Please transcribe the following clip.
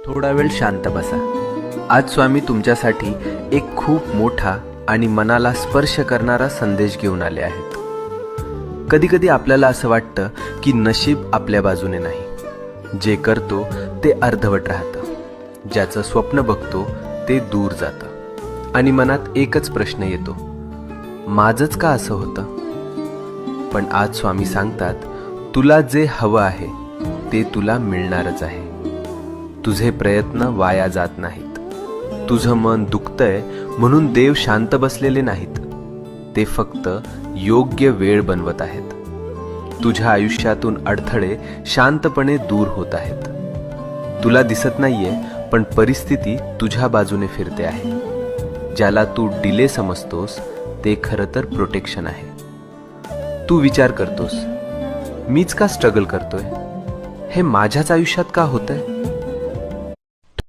थोडा वेळ शांत बसा. आज स्वामी तुमच्यासाठी एक खूप मोठा आणि मनाला स्पर्श करणारा संदेश घेऊन आले आहेत. कधीकधी आपल्याला असं वाटतं की नशीब आपल्या बाजूने नाही. जे करतो ते अर्धवट राहतं, ज्याचं स्वप्न बघतो ते दूर जातं आणि मनात एकच प्रश्न येतो, माझंच का असं होतं? पण आज स्वामी सांगतात, तुला जे हवं आहे ते तुला मिळणारच आहे. तुझे प्रयत्न वाया जात नाहीत. तुझं मन दुखतंय म्हणून देव शांत बसलेले नाहीत. ते फक्त योग्य वेळ बनवत आहेत. तुझ्या आयुष्यातून अडथळे शांतपणे दूर होत आहेत. तुला दिसत नाहीये, पण परिस्थिती तुझ्या बाजूने फिरते आहे. ज्याला तू डिले समजतोस ते खरं तर प्रोटेक्शन आहे. तू विचार करतोस, मीच का स्ट्रगल करतोय? हे माझ्याच आयुष्यात का होतंय?